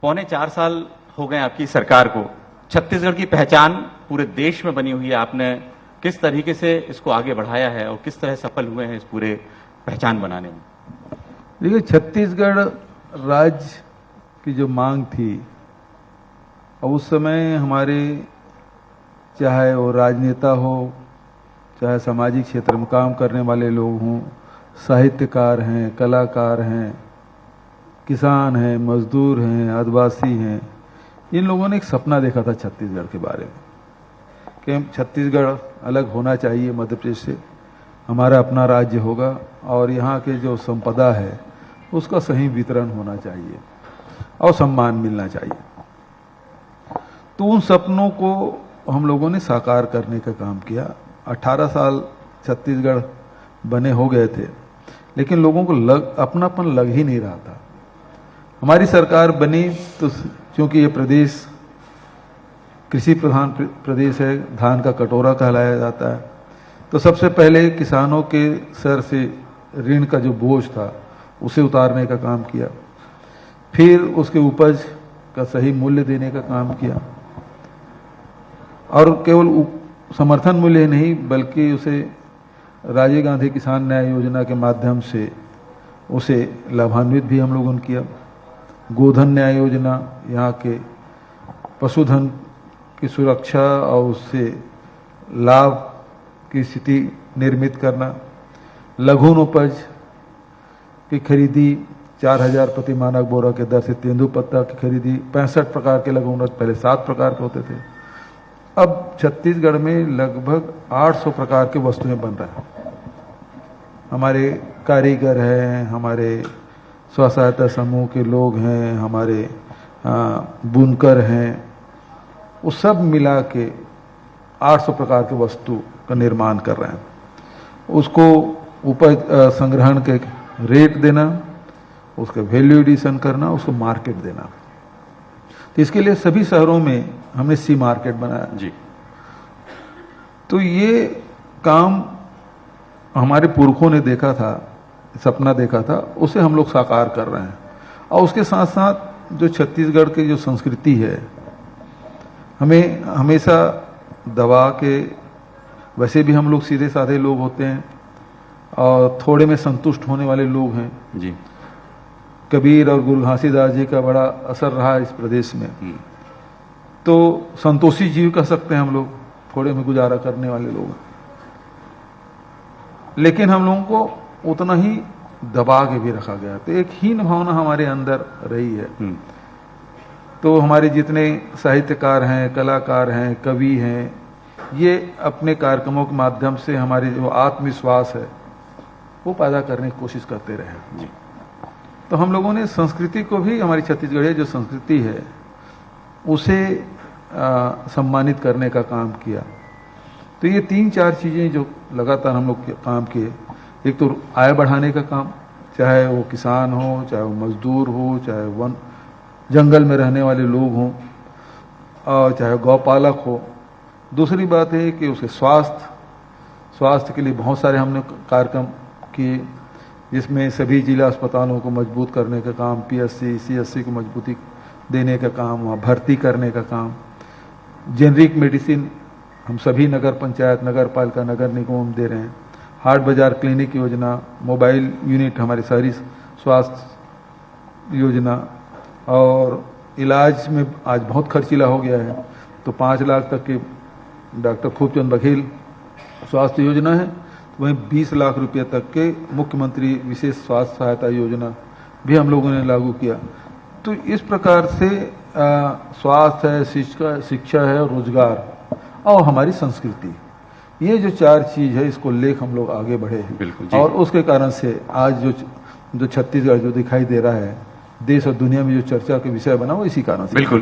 पौने 4 साल हो गए आपकी सरकार को। छत्तीसगढ़ की पहचान पूरे देश में बनी हुई है। आपने किस तरीके से इसको आगे बढ़ाया है और किस तरह सफल हुए हैं इस पूरे पहचान बनाने में? देखिए, छत्तीसगढ़ राज्य की जो मांग थी, और उस समय हमारे चाहे वो राजनेता हो, चाहे सामाजिक क्षेत्र में काम करने वाले लोग हों, साहित्यकार हैं, कलाकार हैं, किसान हैं, मजदूर हैं, आदिवासी हैं, इन लोगों ने एक सपना देखा था छत्तीसगढ़ के बारे में कि छत्तीसगढ़ अलग होना चाहिए मध्य प्रदेश से, हमारा अपना राज्य होगा और यहाँ के जो संपदा है उसका सही वितरण होना चाहिए और सम्मान मिलना चाहिए। तो उन सपनों को हम लोगों ने साकार करने का काम किया। 18 साल छत्तीसगढ़ बने हो गए थे, लेकिन लोगों को अपनापन लग ही नहीं रहा था। हमारी सरकार बनी तो क्योंकि ये प्रदेश कृषि प्रधान प्रदेश है, धान का कटोरा कहलाया जाता है, तो सबसे पहले किसानों के सर से ऋण का जो बोझ था उसे उतारने का काम किया, फिर उसके उपज का सही मूल्य देने का काम किया, और केवल समर्थन मूल्य नहीं बल्कि उसे राजीव गांधी किसान न्याय योजना के माध्यम से उसे लाभान्वित भी हम लोगों ने किया। गोधन न्याय योजना, यहाँ के पशुधन की सुरक्षा और उससे लाभ की स्थिति निर्मित करना, लघु उपज की खरीदी 4000 प्रति मानक बोरा के दर से तेंदुपत्ता की खरीदी, 65 प्रकार के लघु उपज, पहले 7 प्रकार के होते थे, अब छत्तीसगढ़ में लगभग 800 प्रकार के वस्तुएं बन रहा है। हमारे कारीगर हैं, हमारे स्व सहायता समूह के लोग हैं, हमारे बुनकर हैं, वो सब मिला के 800 प्रकार के वस्तु का निर्माण कर रहे हैं। उसको उपज संग्रहण के रेट देना, उसका वैल्यू एडिशन करना, उसको मार्केट देना। तो इसके लिए सभी शहरों में हमने सी मार्केट बनाया जी। तो ये काम हमारे पुरखों ने देखा था, सपना देखा था, उसे हम लोग साकार कर रहे हैं। और उसके साथ साथ जो छत्तीसगढ़ की जो संस्कृति है, हमें हमेशा दबा के, वैसे भी हम लोग सीधे साधे लोग होते हैं और थोड़े में संतुष्ट होने वाले लोग हैं जी। कबीर और गुरु घासीदास जी का बड़ा असर रहा इस प्रदेश में। तो संतोषी जीव कह सकते हैं हम लोग, थोड़े में गुजारा करने वाले लोग, लेकिन हम लोगों को उतना ही दबा के भी रखा गया। तो एक हीन भावना हमारे अंदर रही है। तो हमारे जितने साहित्यकार हैं, कलाकार हैं, कवि हैं, ये अपने कार्यक्रमों के माध्यम से हमारे जो आत्मविश्वास है वो पैदा करने की कोशिश करते रहे जी। तो हम लोगों ने संस्कृति को भी, हमारी छत्तीसगढ़ी जो संस्कृति है उसे सम्मानित करने का काम किया। तो ये 3-4 चीजें जो लगातार हम लोग काम किए, एक तो आय बढ़ाने का काम, चाहे वो किसान हो, चाहे वो मजदूर हो, चाहे वन जंगल में रहने वाले लोग हों, और चाहे गौपालक हो। दूसरी बात है कि उसके स्वास्थ्य के लिए बहुत सारे हमने कार्यक्रम किए, जिसमें सभी जिला अस्पतालों को मजबूत करने का काम, पीएससी सीएससी को मजबूती देने का काम, वहाँ भर्ती करने का काम, जेनरिक मेडिसिन हम सभी नगर पंचायत, नगर पालिका, नगर निगम दे रहे हैं, हाट बाजार क्लिनिक योजना, मोबाइल यूनिट, हमारी शहरी स्वास्थ्य योजना, और इलाज में आज बहुत खर्चीला हो गया है, तो 5 लाख तक के डॉक्टर खूबचंद बघेल स्वास्थ्य योजना है। वहीं 20 लाख रुपये तक के मुख्यमंत्री विशेष स्वास्थ्य सहायता योजना भी हम लोगों ने लागू किया। तो इस प्रकार से स्वास्थ्य है, शिक्षा है, रोजगार और हमारी संस्कृति, ये जो 4 चीज है, इसको लेकर हम लोग आगे बढ़े हैं। बिल्कुल। और उसके कारण से आज जो छत्तीसगढ़ जो दिखाई दे रहा है देश और दुनिया में, जो चर्चा के विषय बना, वो इसी कारण से। बिल्कुल।